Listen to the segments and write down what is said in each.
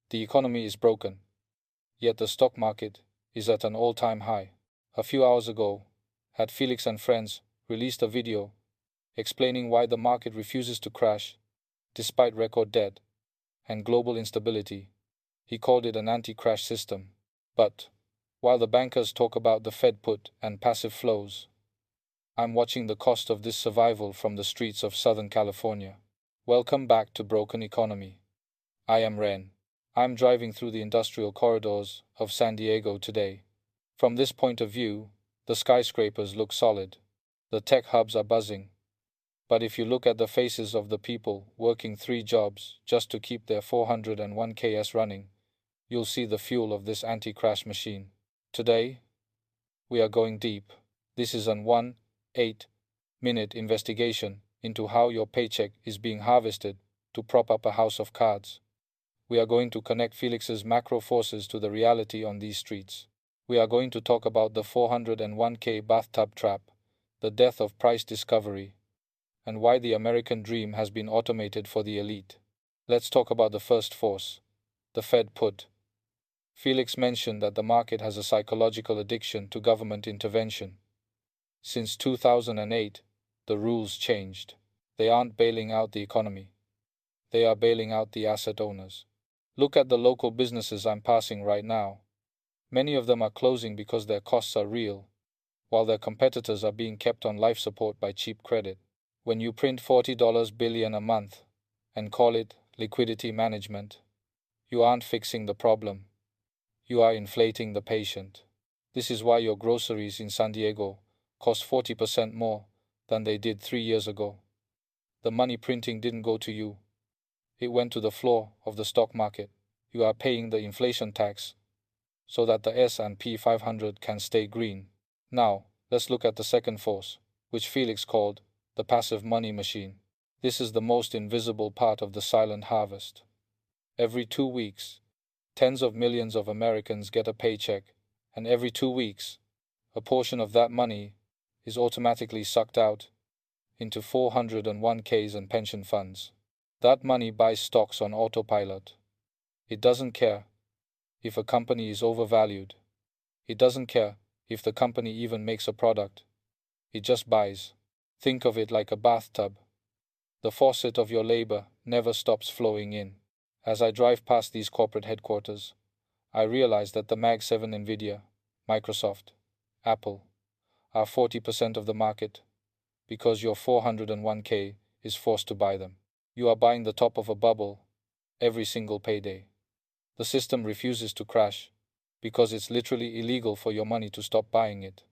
The economy is broken, yet the stock market is at an all-time high. A few hours ago, had Felix and friends released a video explaining why the market refuses to crash despite record debt and global instability. He called it an anti-crash system. But while the bankers talk about the Fed put and passive flows, I'm watching the cost of this survival from the streets of Southern California. Welcome back to Broken Economy. I am Ren. I'm driving through the industrial corridors of San Diego today. From this point of view, the skyscrapers look solid. The tech hubs are buzzing. But if you look at the faces of the people working 3 jobs just to keep their 401ks running, you'll see the fuel of this anti-crash machine. Today, we are going deep. This is an 8-minute investigation into how your paycheck is being harvested to prop up a house of cards. We are going to connect Felix's macro forces to the reality on these streets. We are going to talk about the 401k bathtub trap, the death of price discovery, and why the American dream has been automated for the elite. Let's talk about the first force, the Fed put. Felix mentioned that the market has a psychological addiction to government intervention. Since 2008, the rules changed. They aren't bailing out the economy. They are bailing out the asset owners. Look at the local businesses I'm passing right now. Many of them are closing because their costs are real, while their competitors are being kept on life support by cheap credit. When you print $40 billion a month and call it liquidity management, you aren't fixing the problem. You are inflating the patient. This is why your groceries in San Diego cost 40% more than they did 3 years ago. The money printing didn't go to you. It went to the floor of the stock market. You are paying the inflation tax so that the S&P 500 can stay green. Now, let's look at the second force, which Felix called the passive money machine. This is the most invisible part of the silent harvest. Every 2 weeks, tens of millions of Americans get a paycheck, and every 2 weeks, a portion of that money is automatically sucked out into 401ks and pension funds. That money buys stocks on autopilot. It doesn't care if a company is overvalued. It doesn't care if the company even makes a product. It just buys. Think of it like a bathtub. The faucet of your labor never stops flowing in. As I drive past these corporate headquarters, I realize that the Mag 7 Nvidia, Microsoft, Apple are 40% of the market because your 401k is forced to buy them. You are buying the top of a bubble every single payday. The system refuses to crash because it's literally illegal for your money to stop buying it.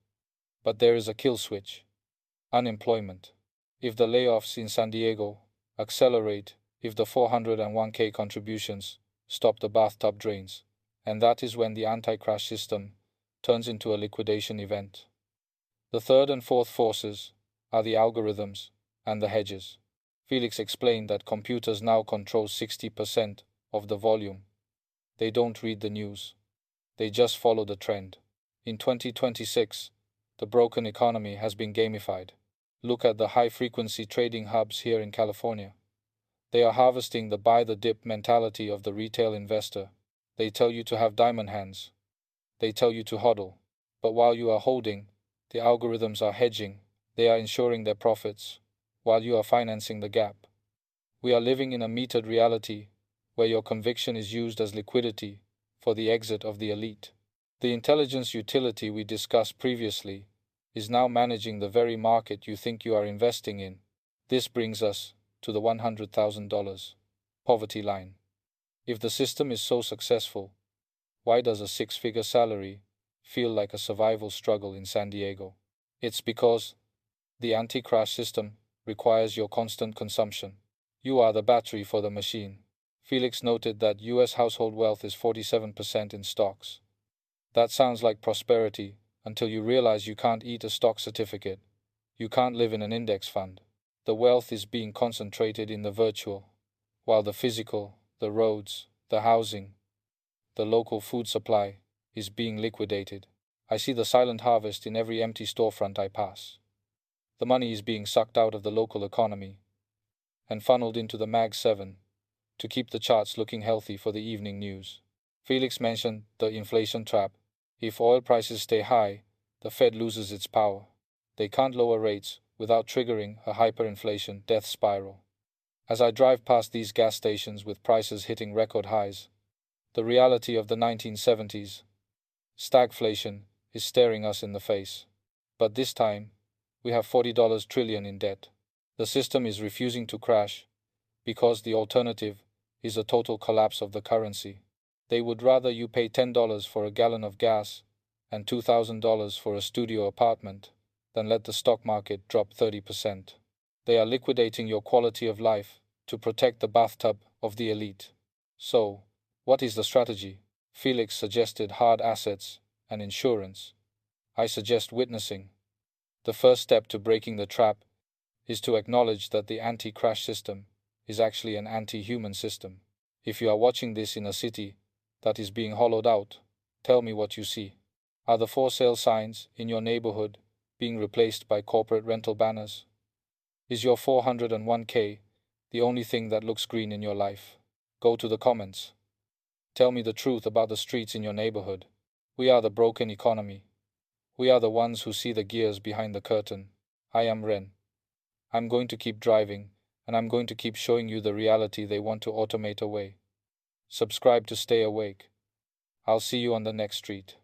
But there is a kill switch: unemployment. If the layoffs in San Diego accelerate, if the 401k contributions stop the bathtub drains, and that is when the anti-crash system turns into a liquidation event. The third and fourth forces are the algorithms and the hedges. Felix explained that computers now control 60% of the volume. They don't read the news. They just follow the trend. In 2026, the broken economy has been gamified. Look at the high-frequency trading hubs here in California. They are harvesting the buy-the-dip mentality of the retail investor. They tell you to have diamond hands. They tell you to hodl. But while you are holding, the algorithms are hedging. They are ensuring their profits, while you are financing the gap. We are living in a metered reality where your conviction is used as liquidity for the exit of the elite. The intelligence utility we discussed previously is now managing the very market you think you are investing in. This brings us to the $100,000 poverty line. If the system is so successful, why does a 6-figure salary feel like a survival struggle in San Diego? It's because the anti-crash system requires your constant consumption. You are the battery for the machine. Felix noted that US household wealth is 47% in stocks. That sounds like prosperity until you realize you can't eat a stock certificate. You can't live in an index fund. The wealth is being concentrated in the virtual, while the physical, the roads, the housing, the local food supply is being liquidated. I see the silent harvest in every empty storefront I pass. The money is being sucked out of the local economy and funneled into the Mag 7, to keep the charts looking healthy for the evening news. Felix mentioned the inflation trap. If oil prices stay high, the Fed loses its power. They can't lower rates without triggering a hyperinflation death spiral. As I drive past these gas stations with prices hitting record highs, the reality of the 1970s, stagflation, is staring us in the face. But this time, we have $40 trillion in debt. The system is refusing to crash because the alternative is a total collapse of the currency. They would rather you pay $10 for a gallon of gas and $2,000 for a studio apartment than let the stock market drop 30%. They are liquidating your quality of life to protect the bathtub of the elite. So, what is the strategy? Felix suggested hard assets and insurance. I suggest witnessing. The first step to breaking the trap is to acknowledge that the anti-crash system is actually an anti-human system. If you are watching this in a city that is being hollowed out, tell me what you see. Are the for sale signs in your neighborhood being replaced by corporate rental banners? Is your 401k the only thing that looks green in your life? Go to the comments. Tell me the truth about the streets in your neighborhood. We are the broken economy. We are the ones who see the gears behind the curtain. I am Ren. I'm going to keep driving, and I'm going to keep showing you the reality they want to automate away. Subscribe to stay awake. I'll see you on the next street.